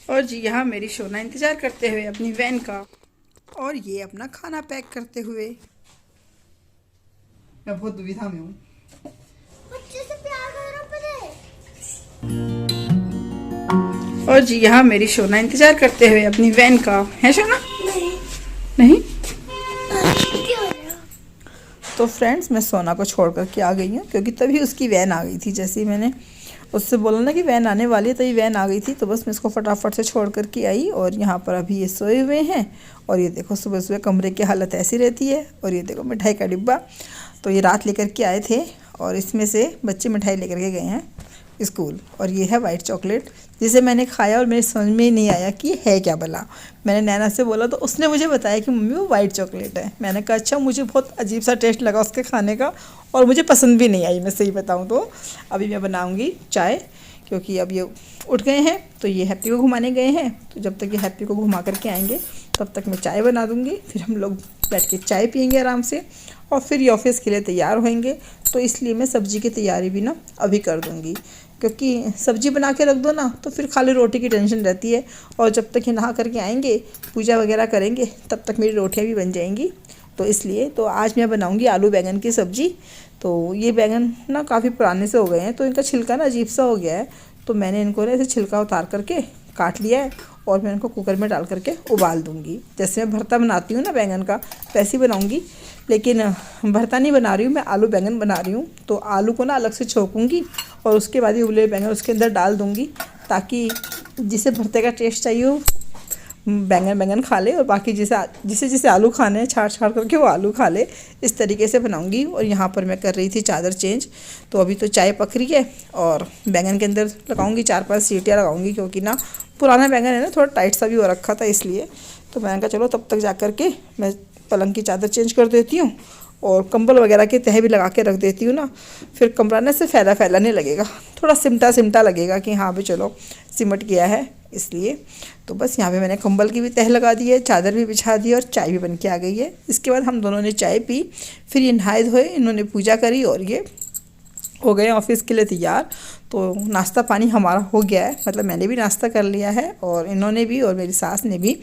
और जी यहाँ मेरी शोना इंतज़ार करते हुए अपनी वैन का, और ये अपना खाना पैक करते हुए। मैं बहुत दुविधा में हूँ। और जी यहाँ मेरी शोना इंतज़ार करते हुए अपनी वैन का। है शोना? नहीं। तो फ्रेंड्स, मैं सोना को छोड़ कर के आ गई हूँ क्योंकि तभी उसकी वैन आ गई थी। जैसे ही मैंने उससे बोला ना कि वैन आने वाली है, तो ये वैन आ गई थी। तो बस मैं इसको फटाफट से छोड़ कर के आई। और यहाँ पर अभी ये सोए हुए हैं। और ये देखो, सुबह सुबह कमरे की हालत ऐसी रहती है। और ये देखो मिठाई का डिब्बा, तो ये रात लेकर के आए थे और इसमें से बच्चे मिठाई लेकर के गए हैं स्कूल। और ये है वाइट चॉकलेट, जिसे मैंने खाया और मेरे समझ में ही नहीं आया कि है क्या भला। मैंने नैना से बोला तो उसने मुझे बताया कि मम्मी वो वाइट चॉकलेट है। मैंने कहा अच्छा। मुझे बहुत अजीब सा टेस्ट लगा उसके खाने का और मुझे पसंद भी नहीं आई, मैं सही बताऊं तो। अभी मैं बनाऊंगी चाय, क्योंकि अब ये उठ गए हैं। तो ये हैप्पी को घुमाने गए हैं, तो जब तक ये हैप्पी को घुमा करके आएंगे तब तक मैं चाय बना दूंगी। फिर हम लोग बैठ के चाय पियेंगे आराम से और फिर ये ऑफिस के लिए तैयार होंगे। तो इसलिए मैं सब्ज़ी की तैयारी भी ना अभी कर दूंगी, क्योंकि सब्ज़ी बना के रख दो ना तो फिर खाली रोटी की टेंशन रहती है। और जब तक ये नहा करके आएंगे, पूजा वगैरह करेंगे, तब तक मेरी रोटियां भी बन जाएंगी। तो इसलिए तो आज मैं बनाऊंगी आलू बैंगन की सब्ज़ी। तो ये बैंगन ना काफ़ी पुराने से हो गए हैं, तो इनका छिलका ना अजीब सा हो गया है। तो मैंने इनको ना ऐसे छिलका उतार करके काट लिया है और मैं इनको कुकर में डाल करके उबाल दूंगी। जैसे मैं भरता बनाती हूँ ना बैंगन का, वैसे ही बनाऊंगी। लेकिन भरता नहीं बना रही हूँ, मैं आलू बैंगन बना रही हूँ। तो आलू को ना अलग से छोकूंगी और उसके बाद ये उबले बैंगन उसके अंदर डाल दूंगी, ताकि जिसे भरते का टेस्ट चाहिए हो बैंगन बैंगन खा ले, और बाकी जिसे जिसे आलू खाने हैं छाड़ छाड़ करके वो आलू खा ले। इस तरीके से बनाऊंगी। और यहाँ पर मैं कर रही थी चादर चेंज। तो अभी तो चाय पक रही है और बैंगन के अंदर लगाऊंगी 4-5 सीटियाँ लगाऊंगी, क्योंकि ना पुराना बैंगन है ना, थोड़ा टाइट सा भी हो रखा था इसलिए। तो मैंने कहा चलो तब तक जा कर के मैं पलंग की चादर चेंज कर देती हूँ और कंबल वगैरह के तह भी लगा के रख देती हूँ ना। फिर कमरा ना से फैला फैला नहीं लगेगा, थोड़ा सिमटा सिमटा लगेगा कि हाँ भी चलो सिमट गया है। इसलिए तो बस यहाँ पे मैंने कंबल की भी तह लगा दी है, चादर भी बिछा दी है और चाय भी बन के आ गई है। इसके बाद हम दोनों ने चाय पी, फिर ये नहाए धोए, इन्होंने पूजा करी और ये हो गए ऑफिस के लिए तैयार। तो नाश्ता पानी हमारा हो गया है, मतलब मैंने भी नाश्ता कर लिया है और इन्होंने भी और मेरी सास ने भी।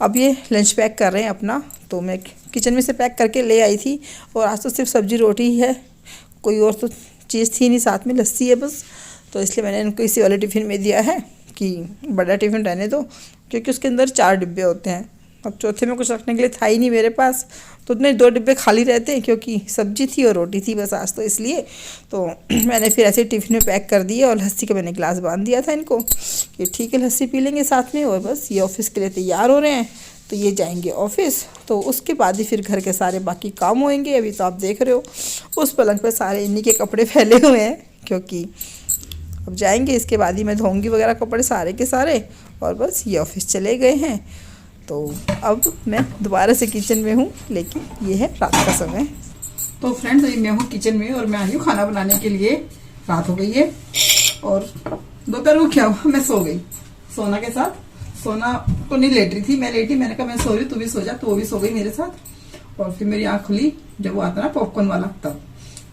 अब ये लंच पैक कर रहे हैं अपना। तो मैं किचन में से पैक करके ले आई थी और आज तो सिर्फ सब्ज़ी रोटी ही है, कोई और तो चीज़ थी नहीं, साथ में लस्सी है बस। तो इसलिए मैंने इनको इसी वाले टिफ़िन में दिया है कि बड़ा टिफ़िन रहने दो, क्योंकि उसके अंदर 4 डिब्बे होते हैं। अब चौथे में कुछ रखने के लिए था ही नहीं मेरे पास, तो उतने 2 डिब्बे खाली रहते हैं, क्योंकि सब्जी थी और रोटी थी बस आज तो इसलिए। तो मैंने फिर ऐसे टिफ़िन में पैक कर दिया और लस्सी का मैंने गिलास बांध दिया था इनको कि ठीक है लस्सी पी लेंगे साथ में। और बस ये ऑफिस के लिए तैयार हो रहे हैं, तो ये जाएंगे ऑफिस। तो उसके बाद ही फिर घर के सारे बाकी काम होंगे। अभी तो आप देख रहे हो उस पलंग पर सारे इन्हीं के कपड़े फैले हुए हैं, क्योंकि अब जाएंगे इसके बाद ही मैं धोऊंगी वगैरह कपड़े सारे के सारे। और बस ये ऑफिस चले गए हैं। तो अब मैं दोबारा से किचन में हूँ, लेकिन ये है रात का समय। तो फ्रेंड्स, अभी मैं हूँ किचन में और मैं आई हूँ खाना बनाने के लिए। रात हो गई है और दोपहर को क्या हुआ, मैं सो गई सोना के साथ। सोना तो नहीं लेट रही थी, मैं लेटी। मैंने कहा मैं सो रही हूँ, तू भी सो जा। तो वो भी सो गई मेरे साथ। और फिर मेरी आँख खुली जब वो आता ना पॉपकॉर्न वाला, तब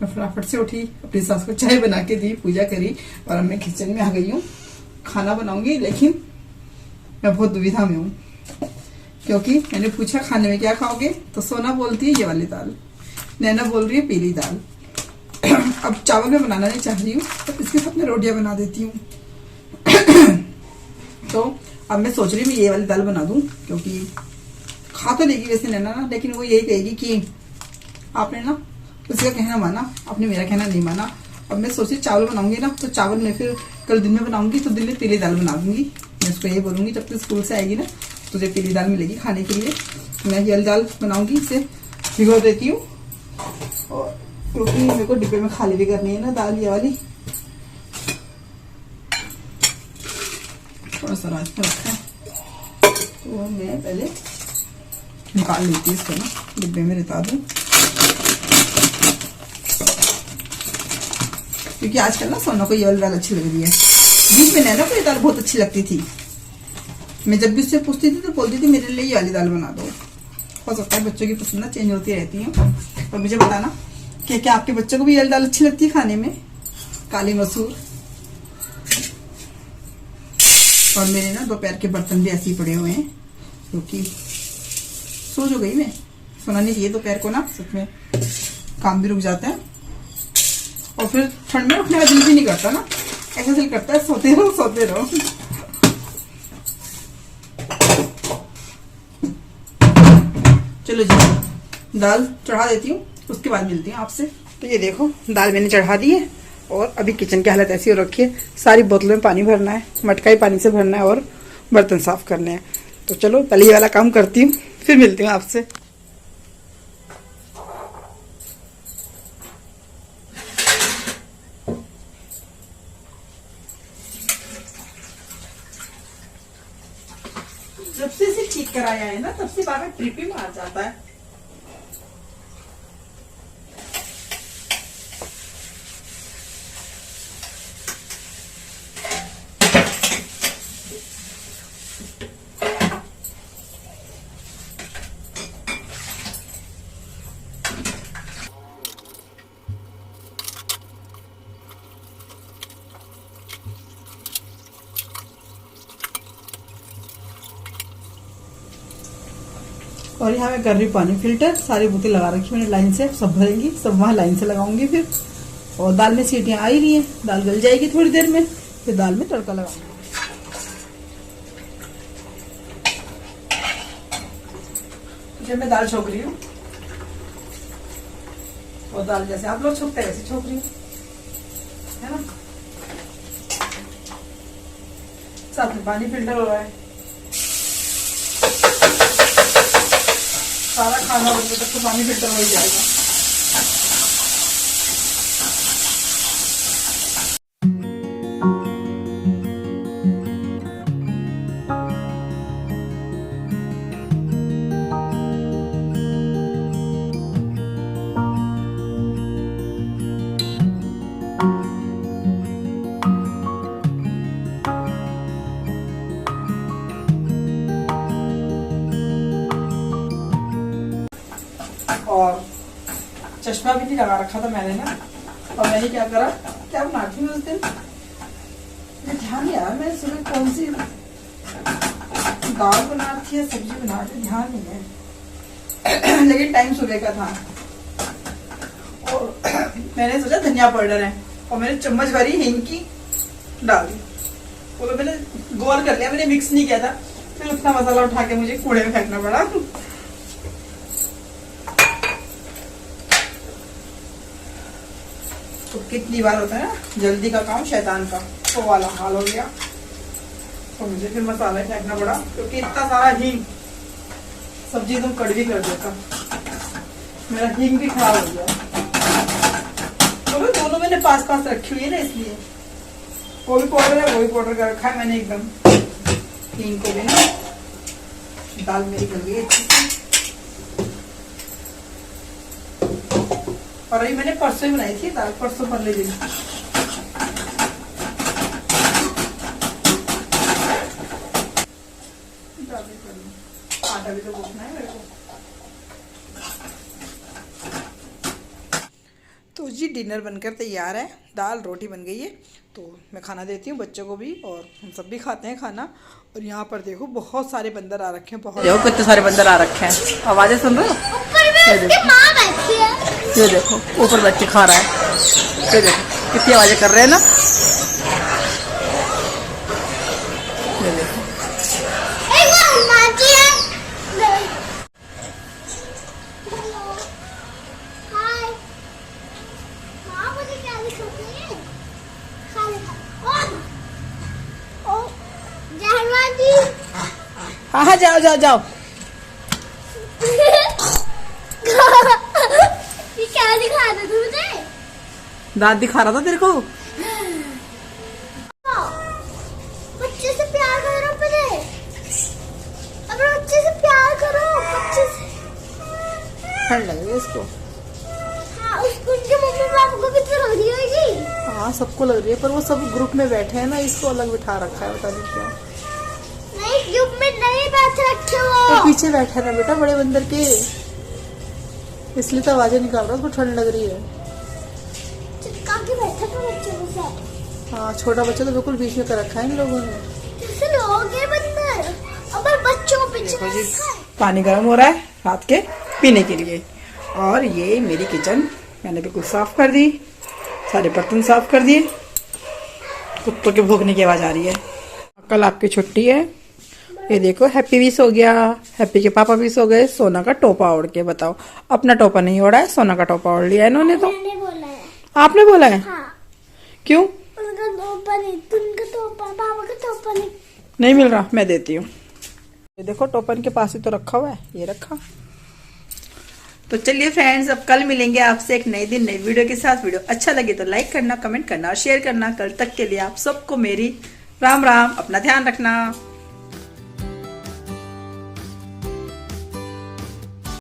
मैं फटाफट से उठी, अपनी सास को चाय बना के दी, पूजा करी और अब मैं किचन में आ गई हूँ। खाना बनाऊंगी, लेकिन मैं बहुत दुविधा में हूँ, क्योंकि मैंने पूछा खाने में क्या खाओगे, तो सोना बोलती है ये वाली दाल, नैना बोल रही है पीली दाल। अब चावल में बनाना नहीं चाह रही हूँ, तो इसके साथ मैं रोटियां बना देती हूँ। तो अब मैं सोच रही हूँ ये वाली दाल बना दूँ, क्योंकि खा तो लेगी वैसे नैना ना, लेकिन वो यही कहेगी कि आपने ना उसका कहना माना, आपने मेरा कहना नहीं माना। अब मैं सोची चावल बनाऊंगी ना, तो चावल मैं फिर कल दिन में बनाऊंगी, तो दिन में पीली दाल बना दूंगी। मैं उसको यही बोलूंगी जब तक स्कूल से आएगी ना, तुझे पीली दाल मिलेगी खाने के लिए। तो मैं ये वाली दाल बनाऊंगी, इसे भिगो देती हूँ। और क्योंकि मेरे को डिब्बे में खाली भी करनी है ना दाल ये वाली, थोड़ा सा रात में रखा है, तो मैं पहले निकाल लेती हूँ इसको ना, डिब्बे में रिता दूँ। क्योंकि आजकल ना सोना को ये वाली दाल अच्छी लग रही है। बीच में नैना को ये दाल बहुत अच्छी लगती थी, मैं जब भी उससे पूछती थी तो बोलती थी मेरे लिए ये वाली दाल बना दो। हो सकता है बच्चों की पसंद ना चेंज होती रहती है। और मुझे बताना कि क्या आपके बच्चों को भी ये वाली दाल अच्छी लगती है खाने में, काली मसूर। और मेरे ना दोपहर के बर्तन भी ऐसे ही पड़े हुए हैं क्योंकि सो जो गई मैं। सोना नहीं ये दोपहर को ना सच में काम भी रुक जाता है और फिर ठंड में उठने का दिल भी नहीं करता ना, ऐसा दिल करता है सोते रहो सोते रहो। चलो जी दाल चढ़ा देती हूँ, उसके बाद मिलती हूँ आपसे। तो ये देखो दाल मैंने चढ़ा दी है और अभी किचन की हालत ऐसी हो रखी है, सारी बोतलों में पानी भरना है, मटका ही पानी से भरना है और बर्तन साफ करने हैं। तो चलो पहले ये वाला काम करती हूँ फिर मिलती हूँ आपसे। जब से इसे ठीक कराया है ना तब से बार ट्रिप ही मार जाता है। और यहाँ मैं कर रही पानी फिल्टर, सारी बोतल लगा रखी मैंने लाइन से, सब भरेंगी, सब वहाँ लाइन से लगाऊंगी फिर। और दाल में सीटियाँ आ ही रही हैं, दाल गल जाएगी थोड़ी देर में, फिर दाल में तड़का लगाऊंगी। जब मैं दाल छोक रही हूँ और दाल जैसे आप लोग छोकते हैं वैसे छोक रही हूँ, है ना। साथ में पानी फिल्टर हो रहा है, सारा खाना बनने तक तो पानी फिल्टर हो ही जाएगा। और चश्मा भी नहीं लगा रखा था मैंने ना, और मैंने क्या करा, क्या बनाती हूँ उस दिन मुझे ध्यान नहीं आया मैं सुबह कौन सी दाल बना रही थी या सब्जी बना रही थी, ध्यान नहीं है लेकिन टाइम सुबह का था। और मैंने सोचा धनिया पाउडर है और मैंने चम्मच भरी हींग की डाल दी, वो तो मैंने गौर कर लिया, मैंने मिक्स नहीं किया था, फिर उतना मसाला उठा के मुझे कूड़े में फेंकना पड़ा। तो कितनी बार होता है ना जल्दी का काम शैतान का, तो वाला हाल हो गया। तो मुझे फिर मसाला फेंकना पड़ा क्योंकि इतना सारा हींग सब्जी एकदम कड़वी कर देता, मेरा हींग भी खराब हो गया। तो मैं दोनों मैंने पास पास रखी हुई है ना, इसलिए वो भी पाउडर है वो भी पाउडर कर रखा है मैंने एकदम। हींग को भी ना, दाल मेरी गल गई अच्छी से। और अभी मैंने परसों ही बनाई थी दाल, परसों पहले दिन। आटा भी तो गूंथना है मेरे को। तो जी डिनर बनकर तैयार है, दाल रोटी बन गई है, तो मैं खाना देती हूँ बच्चों को भी और हम सब भी खाते हैं खाना। और यहाँ पर देखो बहुत सारे बंदर आ रखे हैं, बहुत देखो कितने सारे बंदर आ रखे हैं, आवाजें सुन रहे हो? ये देखो ऊपर बच्चे खा रहा है, ये देखो कितनी आवाजें कर रहे हैं ना, ये देखो। हाँ हाँ जाओ जाओ जाओ। ये क्या दिखा रहा था तुझे? दांत दिखा रहा था तेरे को। बच्चे से प्यार करो पहले, अब बच्चे से प्यार करो, बच्चे से। ठंड लग रही है इसको। हाँ उसको उनके मम्मी पापा को भी तो लग रही होगी। हाँ सबको लग रही है, पर वो सब ग्रुप में बैठे हैं ना, इसको अलग बिठा रखा है, पता नहीं क्यों। नहीं ग्रुप में नहीं बैठ रखे वो पीछे बैठा ना बेटा बड़े बंदर के, इसलिए तो आवाजें निकाल रहा है, उसको ठंड लग रही है। चिपका के बैठा था बच्चे के साथ। हाँ छोटा बच्चा तो बिल्कुल बीच में कर रखा है इन लोगों ने। कैसे लो देखो जी पानी गर्म हो रहा है रात के पीने के लिए। और ये मेरी किचन मैंने बिल्कुल साफ कर दी, सारे बर्तन साफ कर दिए। कुत्तों के भौंकने की आवाज आ रही है। कल आपकी छुट्टी है। ये देखो हैप्पी भी सो गया, हैप्पी के पापा भी सो गए। सोना का टोपा ओढ़ के बताओ, अपना टोपा नहीं ओढ़ा है, सोना का टोपा ओढ़ लिया इन्होंने। तो मैंने बोला है। आपने बोला है? हाँ। क्यों उनका टोपा नहीं, तुमका टोपा, पापा का टोपा नहीं। नहीं मिल रहा? मैं देती हूँ। ये देखो टोपन के पास ही तो रखा हुआ है, ये रखा। तो चलिए फ्रेंड्स, अब कल मिलेंगे आपसे एक नए दिन नई वीडियो के साथ। वीडियो अच्छा लगे तो लाइक करना, कमेंट करना और शेयर करना। कल तक के लिए आप सबको मेरी राम राम। अपना ध्यान रखना।